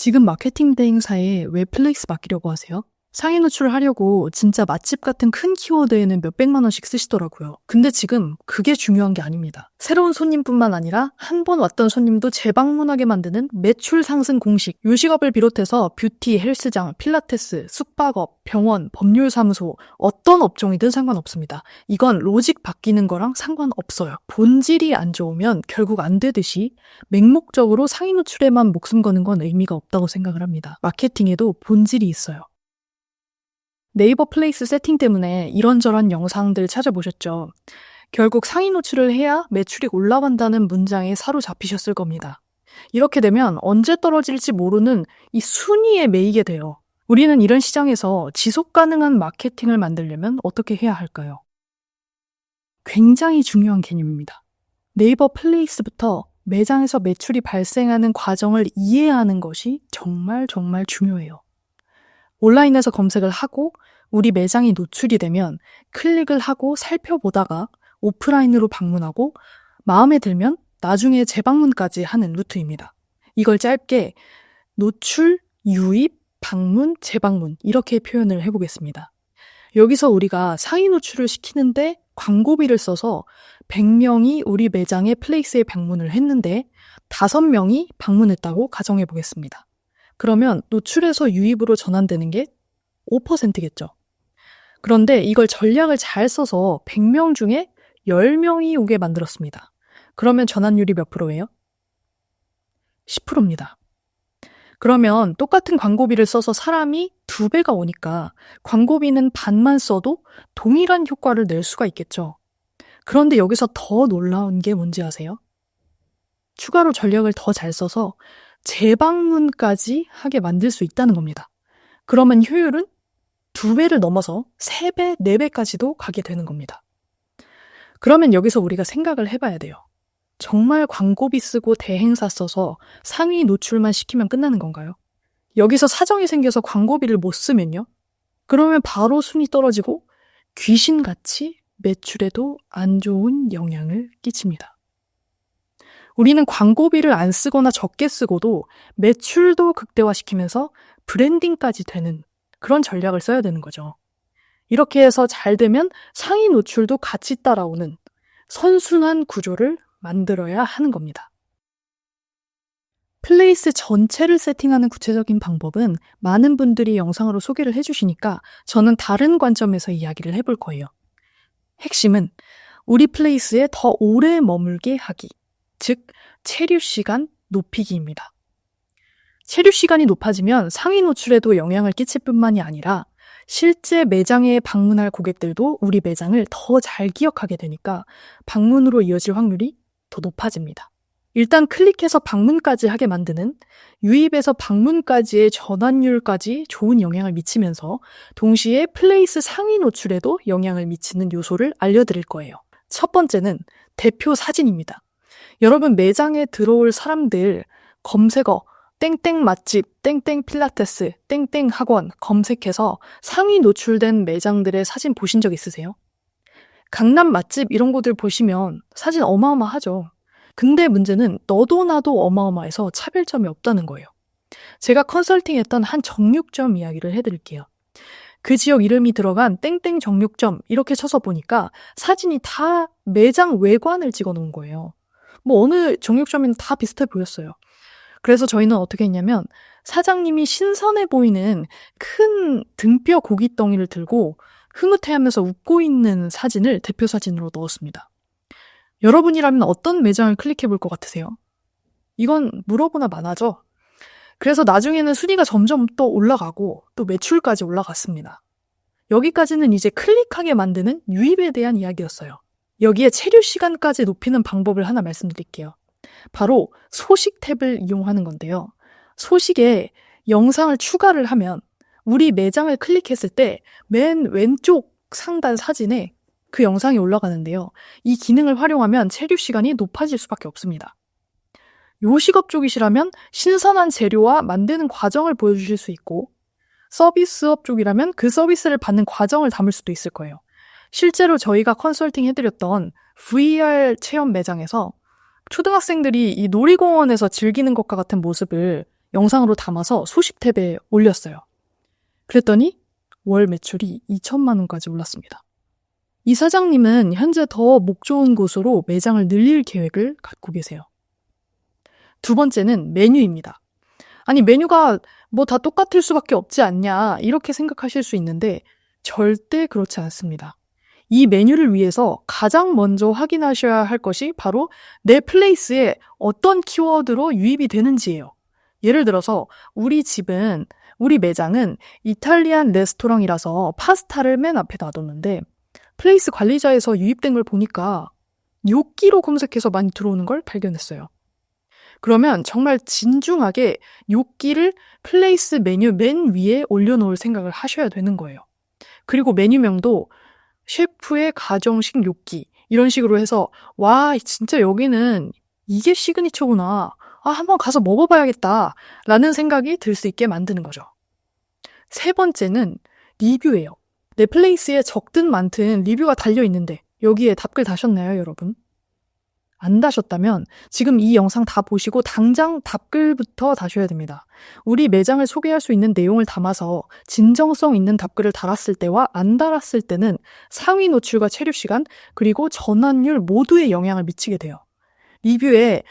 지금 마케팅 대행사에 왜 플레이스 맡기려고 하세요? 상위 노출을 하려고 진짜 맛집 같은 큰 키워드에는 몇백만 원씩 쓰시더라고요. 근데 지금 그게 중요한 게 아닙니다. 새로운 손님뿐만 아니라 한 번 왔던 손님도 재방문하게 만드는 매출 상승 공식. 요식업을 비롯해서 뷰티, 헬스장, 필라테스, 숙박업, 병원, 법률사무소 어떤 업종이든 상관없습니다. 이건 로직 바뀌는 거랑 상관없어요. 본질이 안 좋으면 결국 안 되듯이 맹목적으로 상위 노출에만 목숨 거는 건 의미가 없다고 생각을 합니다. 마케팅에도 본질이 있어요. 네이버 플레이스 세팅 때문에 이런저런 영상들 찾아보셨죠? 결국 상위 노출을 해야 매출이 올라간다는 문장에 사로잡히셨을 겁니다. 이렇게 되면 언제 떨어질지 모르는 이 순위에 매이게 돼요. 우리는 이런 시장에서 지속 가능한 마케팅을 만들려면 어떻게 해야 할까요? 굉장히 중요한 개념입니다. 네이버 플레이스부터 매장에서 매출이 발생하는 과정을 이해하는 것이 정말 중요해요. 온라인에서 검색을 하고 우리 매장이 노출이 되면 클릭을 하고 살펴보다가 오프라인으로 방문하고 마음에 들면 나중에 재방문까지 하는 루트입니다. 이걸 짧게 노출, 유입, 방문, 재방문 이렇게 표현을 해보겠습니다. 여기서 우리가 상위 노출을 시키는데 광고비를 써서 100명이 우리 매장의 플레이스에 방문을 했는데 5명이 방문했다고 가정해 보겠습니다. 그러면 노출에서 유입으로 전환되는 게 5%겠죠. 그런데 이걸 전략을 잘 써서 100명 중에 10명이 오게 만들었습니다. 그러면 전환율이 몇 프로예요? 10%입니다. 그러면 똑같은 광고비를 써서 사람이 2배가 오니까 광고비는 반만 써도 동일한 효과를 낼 수가 있겠죠. 그런데 여기서 더 놀라운 게 뭔지 아세요? 추가로 전략을 더 잘 써서 재방문까지 하게 만들 수 있다는 겁니다. 그러면 효율은 2배를 넘어서 3배, 4배까지도 가게 되는 겁니다. 그러면 여기서 우리가 생각을 해봐야 돼요. 정말 광고비 쓰고 대행사 써서 상위 노출만 시키면 끝나는 건가요? 여기서 사정이 생겨서 광고비를 못 쓰면요? 그러면 바로 순위 떨어지고 귀신같이 매출에도 안 좋은 영향을 끼칩니다. 우리는 광고비를 안 쓰거나 적게 쓰고도 매출도 극대화시키면서 브랜딩까지 되는 그런 전략을 써야 되는 거죠. 이렇게 해서 잘 되면 상위 노출도 같이 따라오는 선순환 구조를 만들어야 하는 겁니다. 플레이스 전체를 세팅하는 구체적인 방법은 많은 분들이 영상으로 소개를 해주시니까 저는 다른 관점에서 이야기를 해볼 거예요. 핵심은 우리 플레이스에 더 오래 머물게 하기, 즉 체류 시간 높이기입니다. 체류 시간이 높아지면 상위 노출에도 영향을 끼칠 뿐만이 아니라 실제 매장에 방문할 고객들도 우리 매장을 더 잘 기억하게 되니까 방문으로 이어질 확률이 더 높아집니다. 일단 클릭해서 방문까지 하게 만드는 유입에서 방문까지의 전환율까지 좋은 영향을 미치면서 동시에 플레이스 상위 노출에도 영향을 미치는 요소를 알려드릴 거예요. 첫 번째는 대표 사진입니다. 여러분 매장에 들어올 사람들 검색어 땡땡 맛집, 땡땡 필라테스, 땡땡 학원 검색해서 상위 노출된 매장들의 사진 보신 적 있으세요? 강남 맛집 이런 곳들 보시면 사진 어마어마하죠. 근데 문제는 너도 나도 어마어마해서 차별점이 없다는 거예요. 제가 컨설팅했던 한 정육점 이야기를 해드릴게요. 그 지역 이름이 들어간 땡땡 정육점 이렇게 쳐서 보니까 사진이 다 매장 외관을 찍어 놓은 거예요. 뭐 어느 정육점이나 다 비슷해 보였어요. 그래서 저희는 어떻게 했냐면 사장님이 신선해 보이는 큰 등뼈 고깃덩이를 들고 흐뭇해하면서 웃고 있는 사진을 대표 사진으로 넣었습니다. 여러분이라면 어떤 매장을 클릭해 볼 것 같으세요? 이건 물어보나 마나죠? 그래서 나중에는 순위가 점점 또 올라가고 또 매출까지 올라갔습니다. 여기까지는 이제 클릭하게 만드는 유입에 대한 이야기였어요. 여기에 체류 시간까지 높이는 방법을 하나 말씀드릴게요. 바로 소식 탭을 이용하는 건데요. 소식에 영상을 추가를 하면 우리 매장을 클릭했을 때 맨 왼쪽 상단 사진에 그 영상이 올라가는데요. 이 기능을 활용하면 체류 시간이 높아질 수밖에 없습니다. 요식업 쪽이시라면 신선한 재료와 만드는 과정을 보여주실 수 있고 서비스업 쪽이라면 그 서비스를 받는 과정을 담을 수도 있을 거예요. 실제로 저희가 컨설팅 해드렸던 VR 체험 매장에서 초등학생들이 이 놀이공원에서 즐기는 것과 같은 모습을 영상으로 담아서 수십 탭에 올렸어요. 그랬더니 월 매출이 2천만 원까지 올랐습니다. 이 사장님은 현재 더 목 좋은 곳으로 매장을 늘릴 계획을 갖고 계세요. 두 번째는 메뉴입니다. 아니, 메뉴가 뭐 다 똑같을 수밖에 없지 않냐, 이렇게 생각하실 수 있는데 절대 그렇지 않습니다. 이 메뉴를 위해서 가장 먼저 확인하셔야 할 것이 바로 내 플레이스에 어떤 키워드로 유입이 되는지예요. 예를 들어서 우리 매장은 이탈리안 레스토랑이라서 파스타를 맨 앞에 놔뒀는데 플레이스 관리자에서 유입된 걸 보니까 뇨끼로 검색해서 많이 들어오는 걸 발견했어요. 그러면 정말 진중하게 뇨끼를 플레이스 메뉴 맨 위에 올려놓을 생각을 하셔야 되는 거예요. 그리고 메뉴명도 셰프의 가정식 뇨끼 이런 식으로 해서 와, 진짜 여기는 이게 시그니처구나. 한번 가서 먹어봐야겠다 라는 생각이 들 수 있게 만드는 거죠. 세 번째는 리뷰예요. 내 플레이스에 적든 많든 리뷰가 달려있는데 여기에 답글 다셨나요, 여러분? 안 다셨다면 지금 이 영상 다 보시고 당장 답글부터 다셔야 됩니다. 우리 매장을 소개할 수 있는 내용을 담아서 진정성 있는 답글을 달았을 때와 안 달았을 때는 상위 노출과 체류 시간 그리고 전환율 모두에 영향을 미치게 돼요. 리뷰에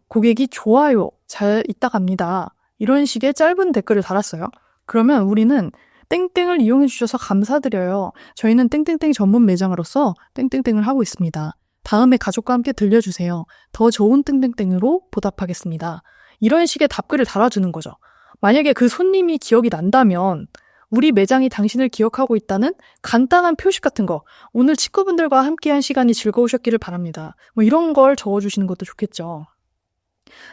고객이 좋아요, 잘 있다 갑니다. 이런 식의 짧은 댓글을 달았어요. 그러면 우리는 땡땡을 이용해 주셔서 감사드려요. 저희는 땡땡땡 전문 매장으로서 땡땡땡을 하고 있습니다. 다음에 가족과 함께 들려주세요. 더 좋은 땡땡땡으로 보답하겠습니다. 이런 식의 답글을 달아주는 거죠. 만약에 그 손님이 기억이 난다면 우리 매장이 당신을 기억하고 있다는 간단한 표식 같은 거, 오늘 친구분들과 함께한 시간이 즐거우셨기를 바랍니다. 뭐 이런 걸 적어주시는 것도 좋겠죠.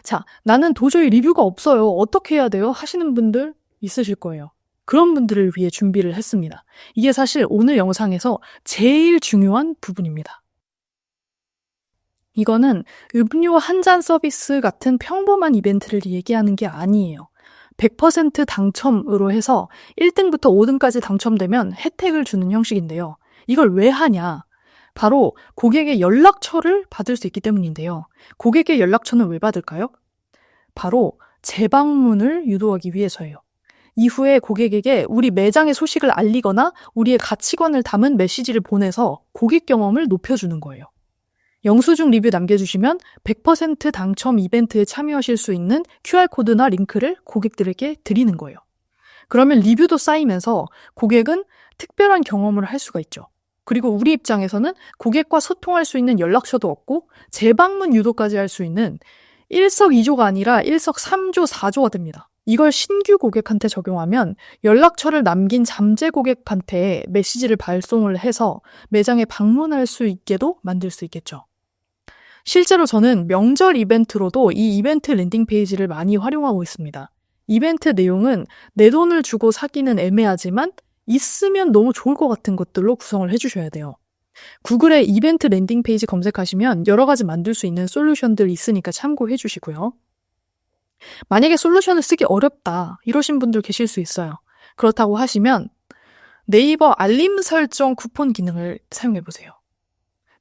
자, 나는 도저히 리뷰가 없어요. 어떻게 해야 돼요? 하시는 분들 있으실 거예요. 그런 분들을 위해 준비를 했습니다. 이게 사실 오늘 영상에서 제일 중요한 부분입니다. 이거는 음료 한 잔 서비스 같은 평범한 이벤트를 얘기하는 게 아니에요. 100% 당첨으로 해서 1등부터 5등까지 당첨되면 혜택을 주는 형식인데요. 이걸 왜 하냐? 바로 고객의 연락처를 받을 수 있기 때문인데요. 고객의 연락처는 왜 받을까요? 바로 재방문을 유도하기 위해서예요. 이후에 고객에게 우리 매장의 소식을 알리거나 우리의 가치관을 담은 메시지를 보내서 고객 경험을 높여주는 거예요. 영수증 리뷰 남겨주시면 100% 당첨 이벤트에 참여하실 수 있는 QR코드나 링크를 고객들에게 드리는 거예요. 그러면 리뷰도 쌓이면서 고객은 특별한 경험을 할 수가 있죠. 그리고 우리 입장에서는 고객과 소통할 수 있는 연락처도 얻고 재방문 유도까지 할 수 있는 일석이조가 아니라 일석삼조, 사조가 됩니다. 이걸 신규 고객한테 적용하면 연락처를 남긴 잠재 고객한테 메시지를 발송을 해서 매장에 방문할 수 있게도 만들 수 있겠죠. 실제로 저는 명절 이벤트로도 이 이벤트 랜딩 페이지를 많이 활용하고 있습니다. 이벤트 내용은 내 돈을 주고 사기는 애매하지만 있으면 너무 좋을 것 같은 것들로 구성을 해주셔야 돼요. 구글에 이벤트 랜딩 페이지 검색하시면 여러 가지 만들 수 있는 솔루션들 있으니까 참고해 주시고요. 만약에 솔루션을 쓰기 어렵다 이러신 분들 계실 수 있어요. 그렇다고 하시면 네이버 알림 설정 쿠폰 기능을 사용해 보세요.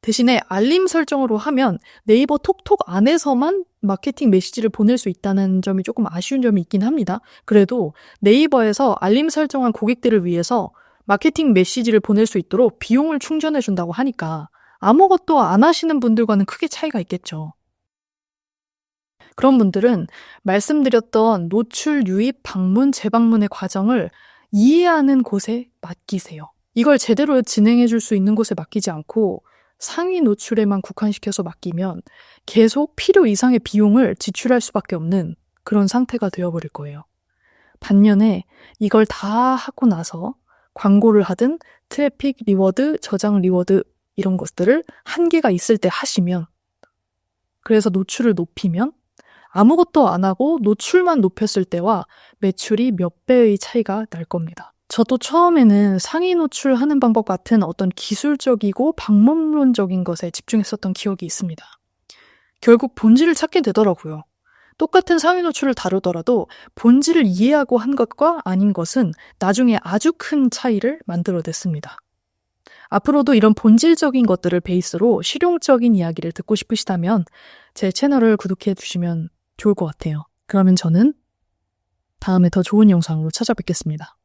대신에 알림 설정으로 하면 네이버 톡톡 안에서만 마케팅 메시지를 보낼 수 있다는 점이 조금 아쉬운 점이 있긴 합니다. 그래도 네이버에서 알림 설정한 고객들을 위해서 마케팅 메시지를 보낼 수 있도록 비용을 충전해 준다고 하니까 아무것도 안 하시는 분들과는 크게 차이가 있겠죠. 그런 분들은 말씀드렸던 노출, 유입, 방문, 재방문의 과정을 이해하는 곳에 맡기세요. 이걸 제대로 진행해 줄 수 있는 곳에 맡기지 않고 상위 노출에만 국한시켜서 맡기면 계속 필요 이상의 비용을 지출할 수밖에 없는 그런 상태가 되어버릴 거예요. 반면에 이걸 다 하고 나서 광고를 하든 트래픽 리워드, 저장 리워드 이런 것들을 한계가 있을 때 하시면, 그래서 노출을 높이면 아무것도 안 하고 노출만 높였을 때와 매출이 몇 배의 차이가 날 겁니다. 저도 처음에는 상위 노출하는 방법 같은 어떤 기술적이고 방법론적인 것에 집중했었던 기억이 있습니다. 결국 본질을 찾게 되더라고요. 똑같은 상위 노출을 다루더라도 본질을 이해하고 한 것과 아닌 것은 나중에 아주 큰 차이를 만들어냈습니다. 앞으로도 이런 본질적인 것들을 베이스로 실용적인 이야기를 듣고 싶으시다면 제 채널을 구독해 주시면 좋을 것 같아요. 그러면 저는 다음에 더 좋은 영상으로 찾아뵙겠습니다.